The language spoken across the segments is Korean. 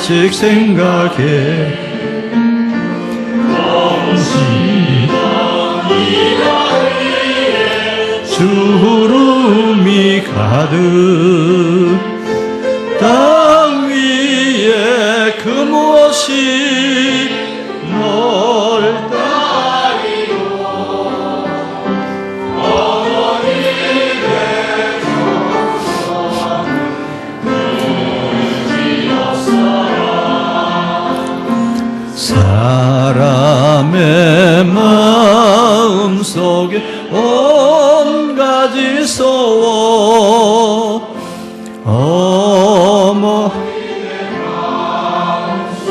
가끔씩 생각해 주름이 가득 땅 위에 그 무엇이 널 따리요 어머니의 정성 울지었어라 사람의 마음속에 온 가지 소원 어머니의 마음속에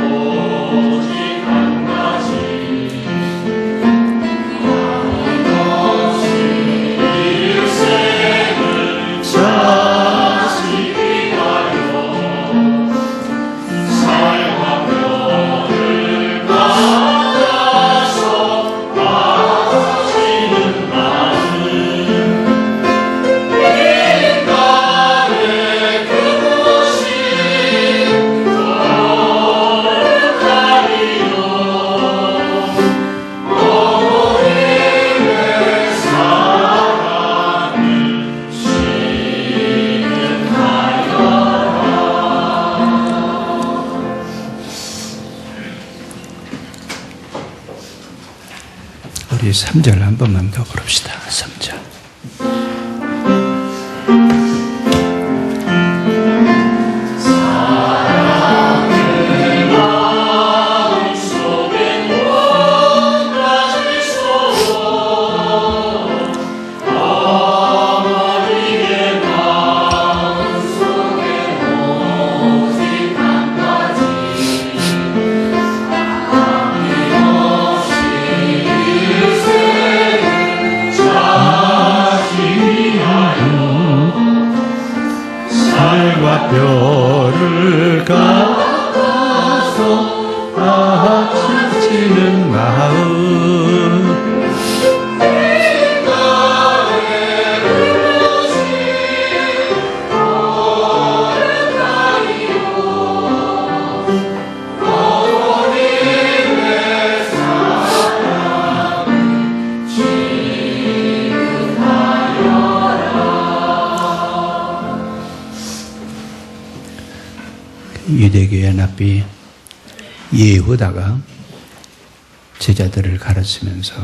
오직 한 가지 그것이 일생을 자식이 가려 삶과 뼈를 갈아서 바치는 마음 인간의 그것이 너를 가리요 어머니의 사랑을 시행하여라. 우리 3절 한 번만 더 부릅시다. 3절. 마음속엔 온 가지 소원 어머니의 마음속엔 오직 한 가지 아낌없이 일생을 자식이 하여 살과 뼈를 갈아서 바치는 마음 인간의 그것이 너를 가리요 어머니의 사랑을 지급하여라. 유대교의 납비 예후다가 제자들을 가르치면서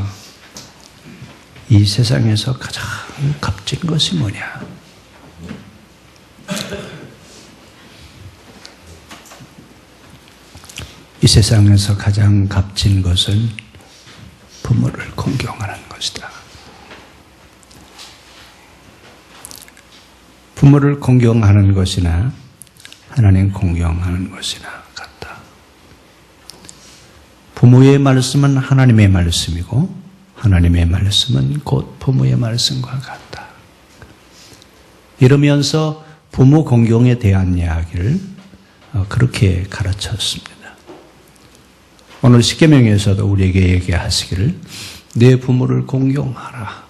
이 세상에서 가장 값진 것이 뭐냐? 이 세상에서 가장 값진 것은 부모를 공경하는 것이다. 부모를 공경하는 것이나 하나님 공경하는 것이나 같다. 부모의 말씀은 하나님의 말씀이고 하나님의 말씀은 곧 부모의 말씀과 같다. 이러면서 부모 공경에 대한 이야기를 그렇게 가르쳤습니다. 오늘 십계명에서도 우리에게 얘기하시기를 내 부모를 공경하라.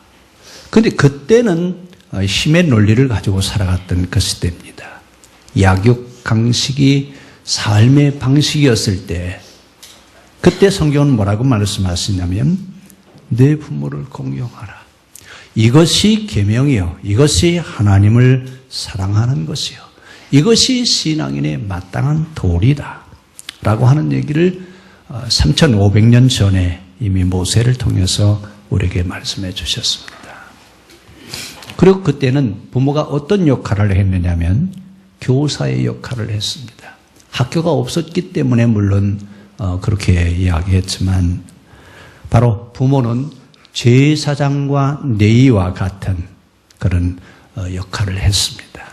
그런데 그때는 힘의 논리를 가지고 살아갔던 그 시대입니다. 약육 강식이 삶의 방식이었을 때 그때 성경은 뭐라고 말씀하시냐면 내 부모를 공경하라. 이것이 계명이요. 이것이 하나님을 사랑하는 것이요. 이것이 신앙인의 마땅한 도리다. 라고 하는 얘기를 3500년 전에 이미 모세를 통해서 우리에게 말씀해 주셨습니다. 그리고 그때는 부모가 어떤 역할을 했느냐면 교사의 역할을 했습니다. 학교가 없었기 때문에 물론 그렇게 이야기했지만 바로 부모는 제사장과 내의와 같은 그런 역할을 했습니다.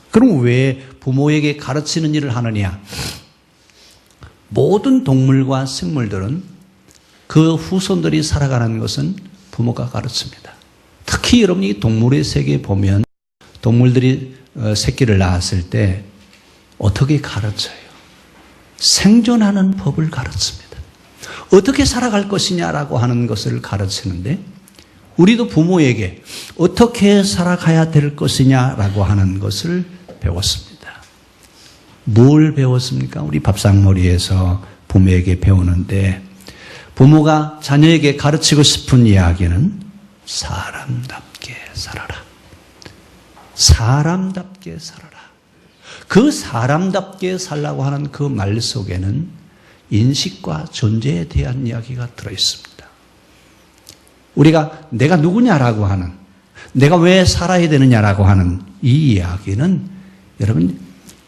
그럼 왜 부모에게 가르치는 일을 하느냐? 모든 동물과 생물들은 그 후손들이 살아가는 것은 부모가 가르칩니다. 특히 여러분이 동물의 세계에 보면 동물들이 새끼를 낳았을 때 어떻게 가르쳐요? 생존하는 법을 가르칩니다. 어떻게 살아갈 것이냐라고 하는 것을 가르치는데 우리도 부모에게 어떻게 살아가야 될 것이냐라고 하는 것을 배웠습니다. 뭘 배웠습니까? 우리 밥상머리에서 부모에게 배우는데 부모가 자녀에게 가르치고 싶은 이야기는 사람답게 살아라. 사람답게 살아라. 그 사람답게 살라고 하는 그 말 속에는 인식과 존재에 대한 이야기가 들어있습니다. 우리가 내가 누구냐라고 하는, 내가 왜 살아야 되느냐라고 하는 이 이야기는 여러분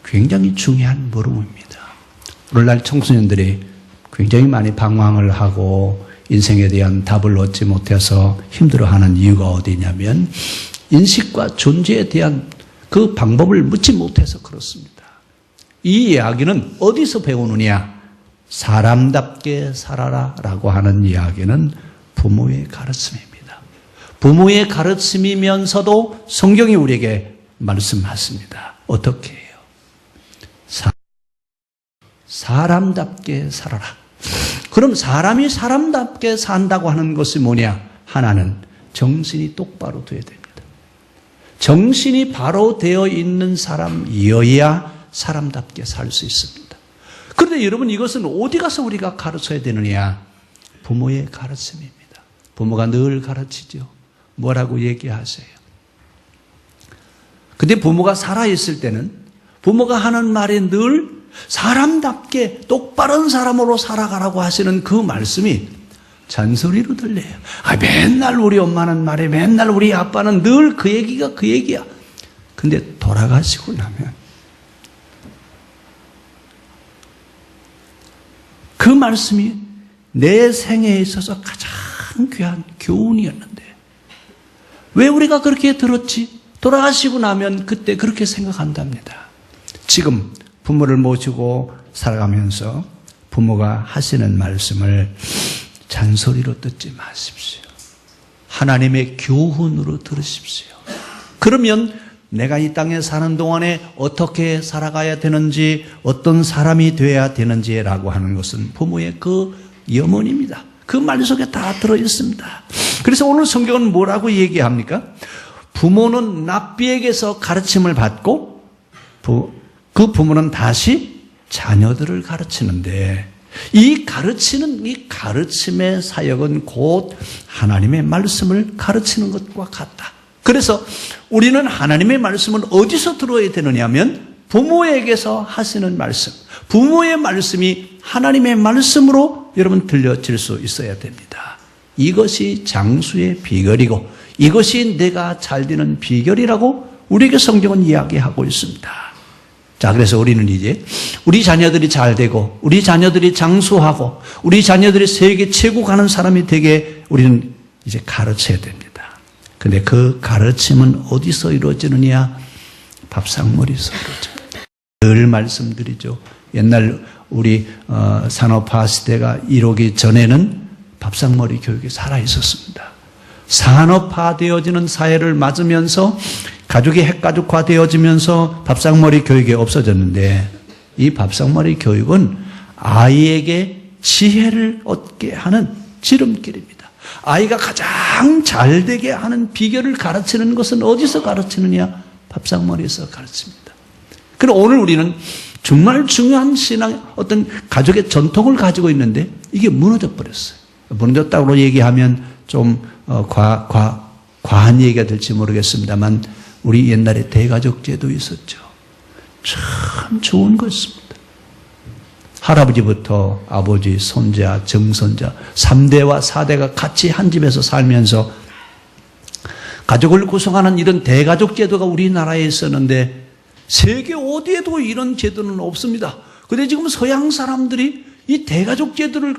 굉장히 중요한 물음입니다. 오늘날 청소년들이 굉장히 많이 방황을 하고 인생에 대한 답을 얻지 못해서 힘들어하는 이유가 어디냐면 인식과 존재에 대한 그 방법을 묻지 못해서 그렇습니다. 이 이야기는 어디서 배우느냐? 사람답게 살아라 라고 하는 이야기는 부모의 가르침입니다. 부모의 가르침이면서도 성경이 우리에게 말씀하십니다. 어떻게 해요? 사람답게 살아라. 그럼 사람이 사람답게 산다고 하는 것이 뭐냐? 하나는 정신이 똑바로 돼야 됩니다. 정신이 바로 되어 있는 사람이어야 사람답게 살 수 있습니다. 그런데 여러분 이것은 어디 가서 우리가 가르쳐야 되느냐? 부모의 가르침입니다. 부모가 늘 가르치죠. 뭐라고 얘기하세요? 근데 부모가 살아있을 때는 부모가 하는 말이 늘 사람답게 똑바른 사람으로 살아가라고 하시는 그 말씀이 잔소리로 들려요. 맨날 우리 엄마는 말해, 맨날 우리 아빠는 늘 그 얘기가 그 얘기야. 근데 돌아가시고 나면 그 말씀이 내 생애에 있어서 가장 귀한 교훈이었는데 왜 우리가 그렇게 들었지? 돌아가시고 나면 그때 그렇게 생각한답니다. 지금 부모를 모시고 살아가면서 부모가 하시는 말씀을 잔소리로 듣지 마십시오. 하나님의 교훈으로 들으십시오. 그러면 내가 이 땅에 사는 동안에 어떻게 살아가야 되는지, 어떤 사람이 되어야 되는지라고 하는 것은 부모의 그 염원입니다. 그 말 속에 다 들어있습니다. 그래서 오늘 성경은 뭐라고 얘기합니까? 부모는 납비에게서 가르침을 받고 그 부모는 다시 자녀들을 가르치는데 이 가르침의 사역은 곧 하나님의 말씀을 가르치는 것과 같다. 그래서 우리는 하나님의 말씀을 어디서 들어야 되느냐 하면 부모에게서 하시는 말씀, 부모의 말씀이 하나님의 말씀으로 여러분 들려질 수 있어야 됩니다. 이것이 장수의 비결이고 이것이 내가 잘 되는 비결이라고 우리에게 성경은 이야기하고 있습니다. 자, 그래서 우리는 이제 우리 자녀들이 잘 되고 우리 자녀들이 장수하고 우리 자녀들이 세계 최고 가는 사람이 되게 우리는 이제 가르쳐야 됩니다. 근데 그 가르침은 어디서 이루어지느냐? 밥상머리에서 이루어집니다. 늘 말씀드리죠. 옛날 우리 산업화 시대가 이루기 전에는 밥상머리 교육이 살아있었습니다. 산업화되어지는 사회를 맞으면서 가족이 핵가족화되어지면서 밥상머리 교육이 없어졌는데 이 밥상머리 교육은 아이에게 지혜를 얻게 하는 지름길입니다. 아이가 가장 잘 되게 하는 비결을 가르치는 것은 어디서 가르치느냐? 밥상머리에서 가르칩니다. 그럼 오늘 우리는 정말 중요한 신앙, 어떤 가족의 전통을 가지고 있는데 이게 무너져 버렸어요. 무너졌다고 얘기하면 좀 과한 얘기가 될지 모르겠습니다만 우리 옛날에 대가족제도 있었죠. 참 좋은 것입니다. 할아버지부터 아버지, 손자, 증손자 3대와 4대가 같이 한 집에서 살면서 가족을 구성하는 이런 대가족 제도가 우리나라에 있었는데 세계 어디에도 이런 제도는 없습니다. 그런데 지금 서양 사람들이 이 대가족 제도를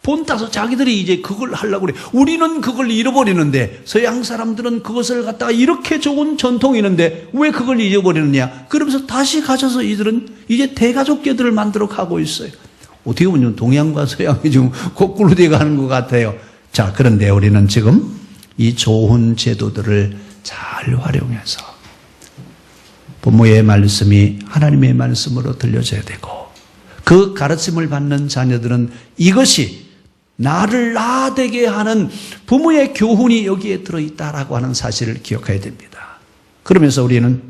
본따서 자기들이 이제 그걸 하려고 그래. 우리는 그걸 잃어버리는데 서양 사람들은 그것을 갖다가 이렇게 좋은 전통이 있는데 왜 그걸 잊어버리느냐. 그러면서 다시 가셔서 이들은 이제 대가족 제도를 만들어 가고 있어요. 어떻게 보면 동양과 서양이 좀 거꾸로 되어 가는 것 같아요. 자, 그런데 우리는 지금 이 좋은 제도들을 잘 활용해서 부모의 말씀이 하나님의 말씀으로 들려져야 되고 그 가르침을 받는 자녀들은 이것이 나를 나되게 하는 부모의 교훈이 여기에 들어있다라고 하는 사실을 기억해야 됩니다. 그러면서 우리는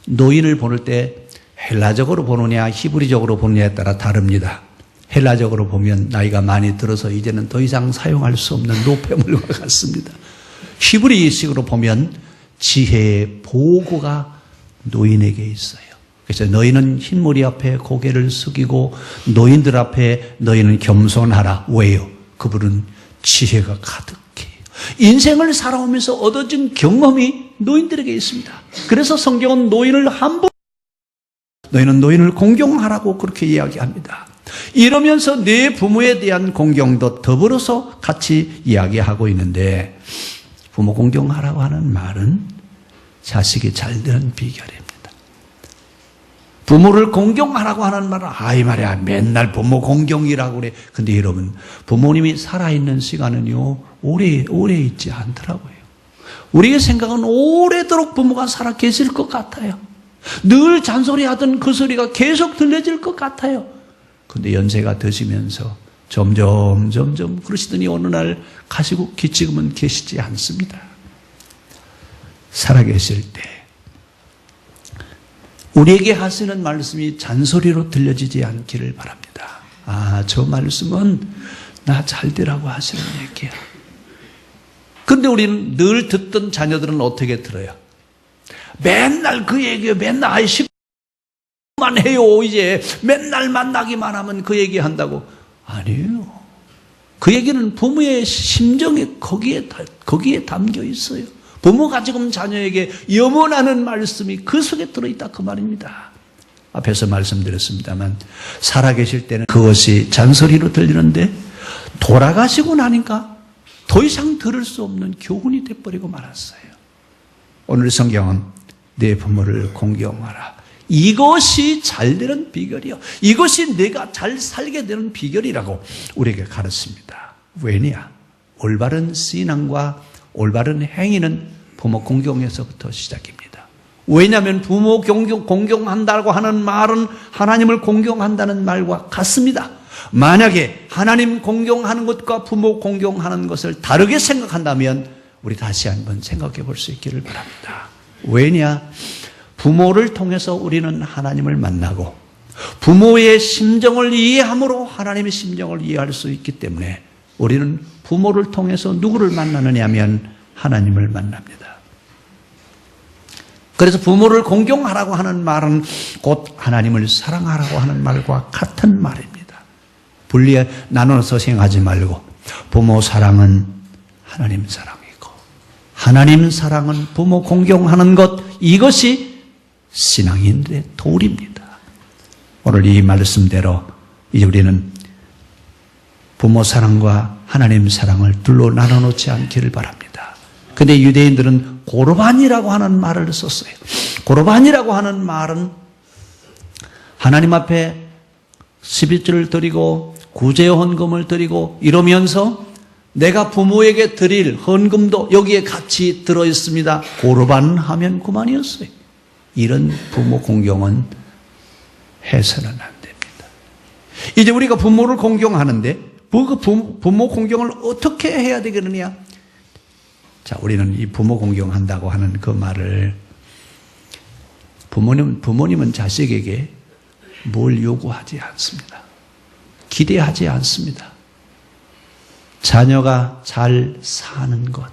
노인을 보낼 때 헬라적으로 보느냐 히브리적으로 보느냐에 따라 다릅니다. 헬라적으로 보면 나이가 많이 들어서 이제는 더 이상 사용할 수 없는 노폐물과 같습니다. 히브리식으로 보면 지혜의 보고가 노인에게 있어요. 그래서 너희는 흰머리 앞에 고개를 숙이고 노인들 앞에 너희는 겸손하라. 왜요? 그분은 지혜가 가득해요. 인생을 살아오면서 얻어진 경험이 노인들에게 있습니다. 그래서 성경은 노인을 너희는 노인을 공경하라고 그렇게 이야기합니다. 이러면서 내 부모에 대한 공경도 더불어서 같이 이야기하고 있는데, 부모 공경하라고 하는 말은 자식이 잘 되는 비결입니다. 부모를 공경하라고 하는 말은 이 말이야 맨날 부모 공경이라고 그래. 근데 여러분, 부모님이 살아있는 시간은요 오래 있지 않더라고요. 우리의 생각은 오래도록 부모가 살아 계실 것 같아요. 늘 잔소리하던 그 소리가 계속 들려질 것 같아요. 근데 연세가 드시면서 점점 그러시더니 어느 날 가시고 지금은 계시지 않습니다. 살아계실 때 우리에게 하시는 말씀이 잔소리로 들려지지 않기를 바랍니다. 저 말씀은 나 잘 되라고 하시는 얘기야. 그런데 우리는 늘 듣던 자녀들은 어떻게 들어요? 맨날 그 얘기예요. 맨날 만 해요. 이제 맨날 만나기만 하면 그 얘기 한다고. 아니에요. 그 얘기는 부모의 심정이 거기에 담겨 있어요. 부모가 지금 자녀에게 염원하는 말씀이 그 속에 들어있다 그 말입니다. 앞에서 말씀드렸습니다만 살아계실 때는 그것이 잔소리로 들리는데 돌아가시고 나니까 더 이상 들을 수 없는 교훈이 돼버리고 말았어요. 오늘 성경은 내 부모를 공경하라. 이것이 잘 되는 비결이요. 이것이 내가 잘 살게 되는 비결이라고 우리에게 가르칩니다. 왜냐? 올바른 신앙과 올바른 행위는 부모 공경에서부터 시작입니다. 왜냐하면 부모 공경한다고 하는 말은 하나님을 공경한다는 말과 같습니다. 만약에 하나님 공경하는 것과 부모 공경하는 것을 다르게 생각한다면 우리 다시 한번 생각해 볼 수 있기를 바랍니다. 왜냐? 부모를 통해서 우리는 하나님을 만나고 부모의 심정을 이해함으로 하나님의 심정을 이해할 수 있기 때문에 우리는 부모를 통해서 누구를 만나느냐 하면 하나님을 만납니다. 그래서 부모를 공경하라고 하는 말은 곧 하나님을 사랑하라고 하는 말과 같은 말입니다. 분리해 나눠서 생각하지 말고 부모 사랑은 하나님 사랑이고 하나님 사랑은 부모 공경하는 것, 이것이 신앙인들의 도리입니다. 오늘 이 말씀대로 이제 우리는 부모 사랑과 하나님 사랑을 둘로 나눠놓지 않기를 바랍니다. 근데 유대인들은 고르반이라고 하는 말을 썼어요. 고르반이라고 하는 말은 하나님 앞에 11조를 드리고 구제 헌금을 드리고 이러면서 내가 부모에게 드릴 헌금도 여기에 같이 들어있습니다. 고르반 하면 그만이었어요. 이런 부모 공경은 해서는 안 됩니다. 이제 우리가 부모를 공경하는데 그 부모 공경을 어떻게 해야 되겠느냐? 자, 우리는 이 부모 공경한다고 하는 그 말을 부모님은 자식에게 뭘 요구하지 않습니다. 기대하지 않습니다. 자녀가 잘 사는 것,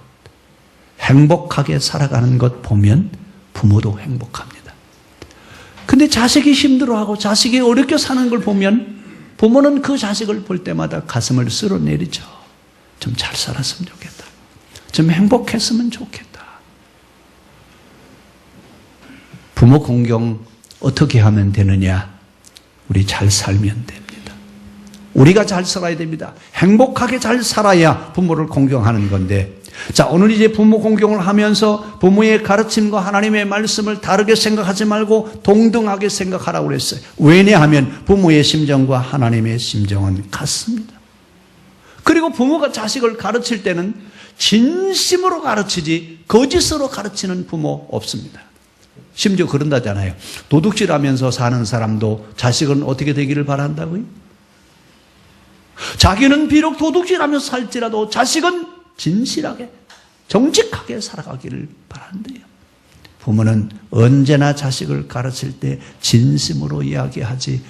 행복하게 살아가는 것 보면 부모도 행복합니다. 근데 자식이 힘들어하고 자식이 어렵게 사는 걸 보면 부모는 그 자식을 볼 때마다 가슴을 쓸어내리죠. 좀 잘 살았으면 좋겠다. 좀 행복했으면 좋겠다. 부모 공경 어떻게 하면 되느냐? 우리 잘 살면 됩니다. 우리가 잘 살아야 됩니다. 행복하게 잘 살아야 부모를 공경하는 건데, 자, 오늘 이제 부모 공경을 하면서 부모의 가르침과 하나님의 말씀을 다르게 생각하지 말고 동등하게 생각하라고 그랬어요. 왜냐하면 부모의 심정과 하나님의 심정은 같습니다. 그리고 부모가 자식을 가르칠 때는 진심으로 가르치지 거짓으로 가르치는 부모 없습니다. 심지어 그런다잖아요. 도둑질하면서 사는 사람도 자식은 어떻게 되기를 바란다고요? 자기는 비록 도둑질하면서 살지라도 자식은 진실하게 정직하게 살아가기를 바란대요. 부모는 언제나 자식을 가르칠 때 진심으로 이야기하지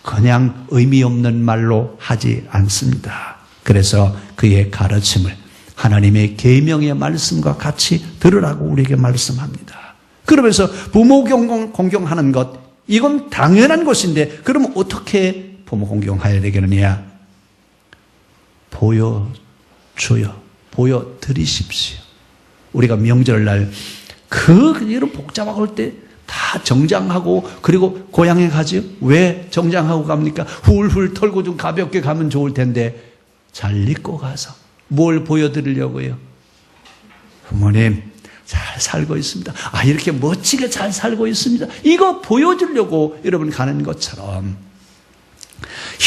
그냥 의미 없는 말로 하지 않습니다. 그래서 그의 가르침을 하나님의 계명의 말씀과 같이 들으라고 우리에게 말씀합니다. 그러면서 부모 공경하는 것, 이건 당연한 것인데 그러면 어떻게 부모 공경해야 되겠느냐? 보여줘요. 보여드리십시오. 우리가 명절날 이런 복잡하고 할 때 다 정장하고 그리고 고향에 가죠. 왜 정장하고 갑니까? 훌훌 털고 좀 가볍게 가면 좋을 텐데 잘 입고 가서 뭘 보여드리려고요? 부모님 잘 살고 있습니다. 이렇게 멋지게 잘 살고 있습니다. 이거 보여주려고 여러분 가는 것처럼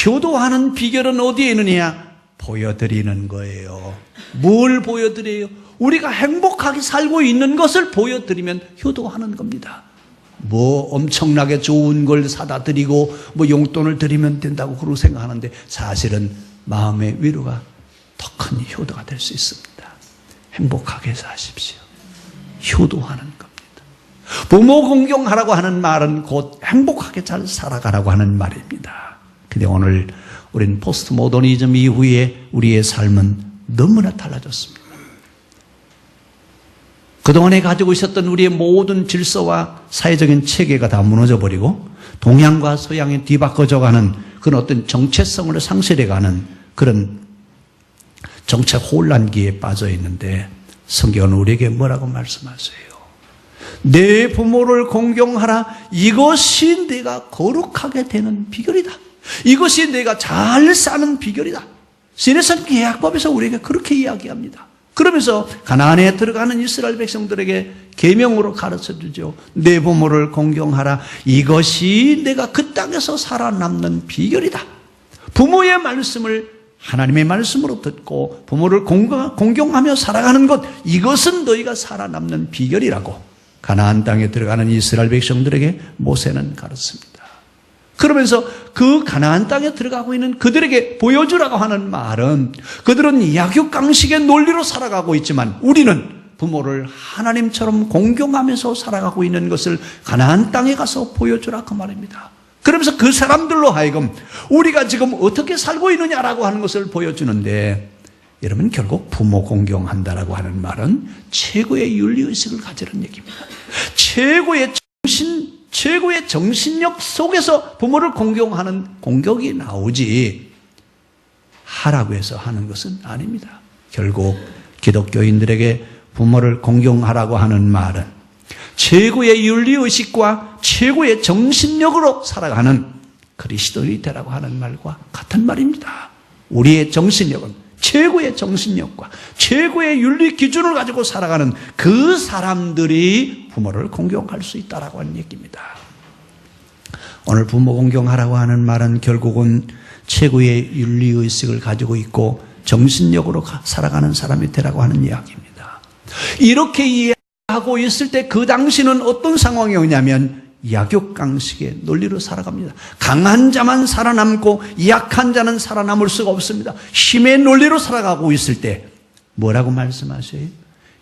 효도하는 비결은 어디에 있느냐? 보여드리는 거예요. 뭘 보여드려요? 우리가 행복하게 살고 있는 것을 보여드리면 효도하는 겁니다. 뭐 엄청나게 좋은 걸 사다 드리고 뭐 용돈을 드리면 된다고 그러고 생각하는데 사실은 마음의 위로가 더 큰 효도가 될 수 있습니다. 행복하게 사십시오. 효도하는 겁니다. 부모 공경하라고 하는 말은 곧 행복하게 잘 살아가라고 하는 말입니다. 근데 오늘 우리는 포스트 모더니즘 이후에 우리의 삶은 너무나 달라졌습니다. 그동안에 가지고 있었던 우리의 모든 질서와 사회적인 체계가 다 무너져버리고 동양과 서양에 뒤바꿔져가는 그런 어떤 정체성을 상실해가는 그런 정책 혼란기에 빠져 있는데 성경은 우리에게 뭐라고 말씀하세요? 내 부모를 공경하라. 이것이 내가 거룩하게 되는 비결이다. 이것이 내가 잘 사는 비결이다. 시내산 계약법에서 우리에게 그렇게 이야기합니다. 그러면서 가나안에 들어가는 이스라엘 백성들에게 계명으로 가르쳐주죠. 내 부모를 공경하라. 이것이 내가 그 땅에서 살아남는 비결이다. 부모의 말씀을 하나님의 말씀으로 듣고 부모를 공경하며 살아가는 것, 이것은 너희가 살아남는 비결이라고 가나안 땅에 들어가는 이스라엘 백성들에게 모세는 가르칩니다. 그러면서 그 가나안 땅에 들어가고 있는 그들에게 보여주라고 하는 말은 그들은 약육강식의 논리로 살아가고 있지만 우리는 부모를 하나님처럼 공경하면서 살아가고 있는 것을 가나안 땅에 가서 보여주라 그 말입니다. 그러면서 그 사람들로 하여금 우리가 지금 어떻게 살고 있느냐라고 하는 것을 보여주는데, 여러분 결국 부모 공경한다라고 하는 말은 최고의 윤리의식을 가지라는 얘기입니다. 최고의 정신력 속에서 부모를 공경하는 공격이 나오지 하라고 해서 하는 것은 아닙니다. 결국 기독교인들에게 부모를 공경하라고 하는 말은 최고의 윤리의식과 최고의 정신력으로 살아가는 그리스도인이 되라고 하는 말과 같은 말입니다. 우리의 정신력은 최고의 정신력과 최고의 윤리 기준을 가지고 살아가는 그 사람들이 부모를 공경할 수 있다라고 하는 얘기입니다. 오늘 부모 공경하라고 하는 말은 결국은 최고의 윤리의식을 가지고 있고 정신력으로 살아가는 사람이 되라고 하는 이야기입니다. 이렇게 이해하고 있을 때 그 당시는 어떤 상황이었냐면 약육강식의 논리로 살아갑니다. 강한 자만 살아남고 약한 자는 살아남을 수가 없습니다. 힘의 논리로 살아가고 있을 때 뭐라고 말씀하세요?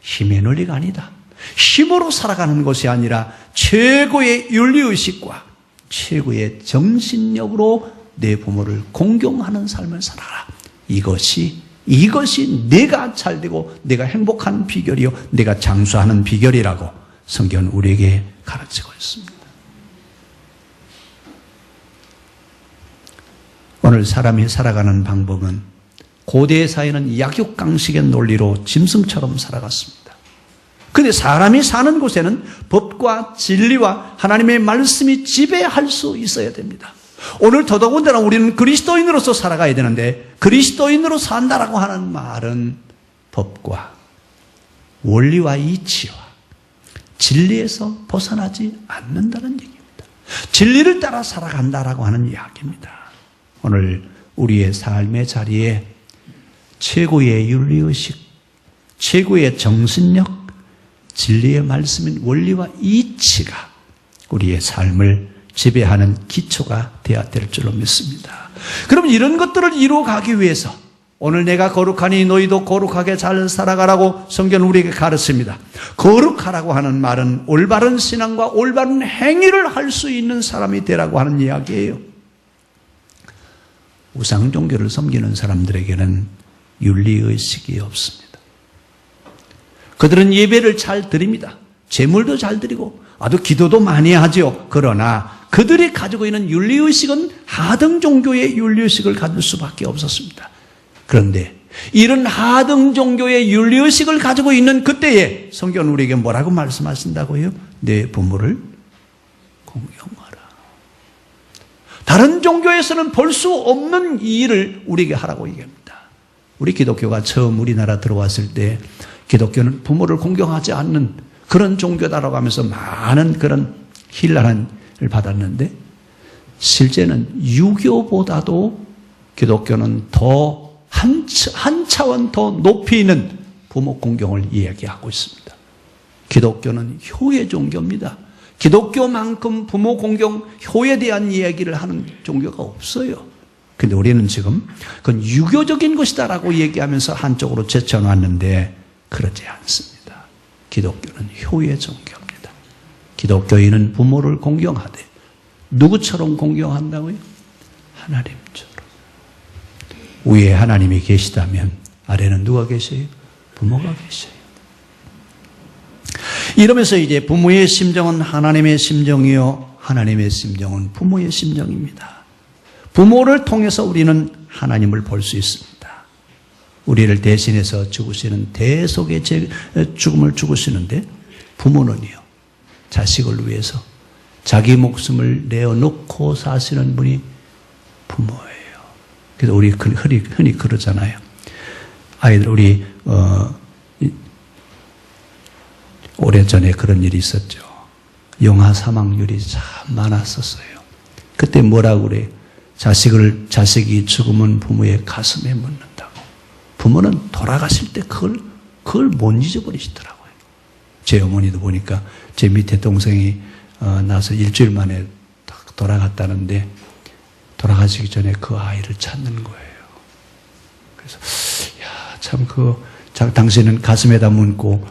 힘의 논리가 아니다. 힘으로 살아가는 것이 아니라 최고의 윤리의식과 최고의 정신력으로 내 부모를 공경하는 삶을 살아라. 이것이 내가 잘되고 내가 행복한 비결이요 내가 장수하는 비결이라고 성경은 우리에게 가르치고 있습니다. 오늘 사람이 살아가는 방법은 고대 사회는 약육강식의 논리로 짐승처럼 살아갔습니다. 그런데 사람이 사는 곳에는 법과 진리와 하나님의 말씀이 지배할 수 있어야 됩니다. 오늘 더더군다나 우리는 그리스도인으로서 살아가야 되는데 그리스도인으로 산다라고 하는 말은 법과 원리와 이치와 진리에서 벗어나지 않는다는 얘기입니다. 진리를 따라 살아간다라고 하는 이야기입니다. 오늘 우리의 삶의 자리에 최고의 윤리의식, 최고의 정신력, 진리의 말씀인 원리와 이치가 우리의 삶을 지배하는 기초가 되어야 될 줄로 믿습니다. 그럼 이런 것들을 이루어가기 위해서 오늘 내가 거룩하니 너희도 거룩하게 잘 살아가라고 성경은 우리에게 가르칩니다. 거룩하라고 하는 말은 올바른 신앙과 올바른 행위를 할 수 있는 사람이 되라고 하는 이야기예요. 우상 종교를 섬기는 사람들에게는 윤리의식이 없습니다. 그들은 예배를 잘 드립니다. 제물도 잘 드리고 아주 기도도 많이 하죠. 그러나 그들이 가지고 있는 윤리의식은 하등 종교의 윤리의식을 가질 수밖에 없었습니다. 그런데 이런 하등 종교의 윤리의식을 가지고 있는 그때에 성경은 우리에게 뭐라고 말씀하신다고요? 내 부모를 공경하라. 다른 종교에서는 볼 수 없는 이 일을 우리에게 하라고 얘기합니다. 우리 기독교가 처음 우리나라 들어왔을 때 기독교는 부모를 공경하지 않는 그런 종교다라고 하면서 많은 그런 힐난을 받았는데 실제는 유교보다도 기독교는 더 한 차원 더 높이 있는 부모 공경을 이야기하고 있습니다. 기독교는 효의 종교입니다. 기독교만큼 부모 공경, 효에 대한 이야기를 하는 종교가 없어요. 근데 우리는 지금 그건 유교적인 것이다라고 얘기하면서 한쪽으로 제쳐놨는데 그렇지 않습니다. 기독교는 효의 종교입니다. 기독교인은 부모를 공경하되 누구처럼 공경한다고요? 하나님처럼. 위에 하나님이 계시다면 아래는 누가 계셔요? 부모가 계셔요. 이러면서 이제 부모의 심정은 하나님의 심정이요, 하나님의 심정은 부모의 심정입니다. 부모를 통해서 우리는 하나님을 볼 수 있습니다. 우리를 대신해서 죽으시는 대속의 죽음을 죽으시는데 부모는요, 자식을 위해서 자기 목숨을 내어놓고 사시는 분이 부모예요. 그래서 우리 흔히 그러잖아요. 아이들, 우리 오래전에 그런 일이 있었죠. 영아 사망률이 참 많았었어요. 그때 뭐라고 그래요? 자식이 죽으면 부모의 가슴에 묻는다고. 부모는 돌아가실 때 그걸 못 잊어버리시더라고요. 제 어머니도 보니까 제 밑에 동생이 나서 일주일 만에 딱 돌아갔다는데 돌아가시기 전에 그 아이를 찾는 거예요. 그래서 당신은 가슴에다 묻고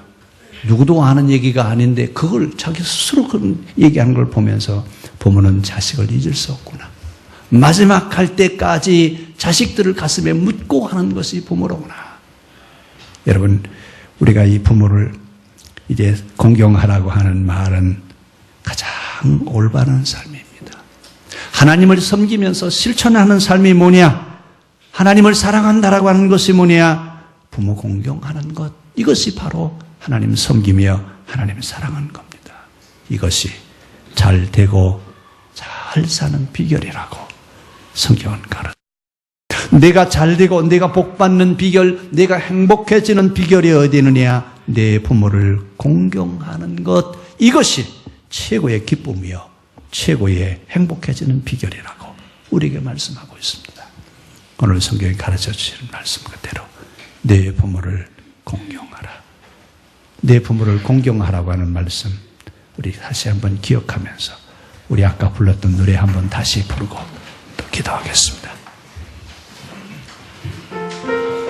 누구도 아는 얘기가 아닌데 그걸 자기 스스로 그런 얘기하는 걸 보면서 부모는 자식을 잊을 수 없구나. 마지막 갈 때까지 자식들을 가슴에 묻고 하는 것이 부모로구나. 여러분, 우리가 이 부모를 이제 공경하라고 하는 말은 가장 올바른 삶입니다. 하나님을 섬기면서 실천하는 삶이 뭐냐? 하나님을 사랑한다라고 하는 것이 뭐냐? 부모 공경하는 것. 이것이 바로 하나님 섬기며 하나님을 사랑하는 겁니다. 이것이 잘 되고 잘 사는 비결이라고 성경은 가르칩니다. 내가 잘 되고 내가 복받는 비결, 내가 행복해지는 비결이 어디 있느냐? 내 부모를 공경하는 것. 이것이 최고의 기쁨이요, 최고의 행복해지는 비결이라고 우리에게 말씀하고 있습니다. 오늘 성경이 가르쳐 주시는 말씀 그대로 내 부모를 공경하라. 내 부모를 공경하라고 하는 말씀 우리 다시 한번 기억하면서 우리 아까 불렀던 노래 한번 다시 부르고 또 기도하겠습니다.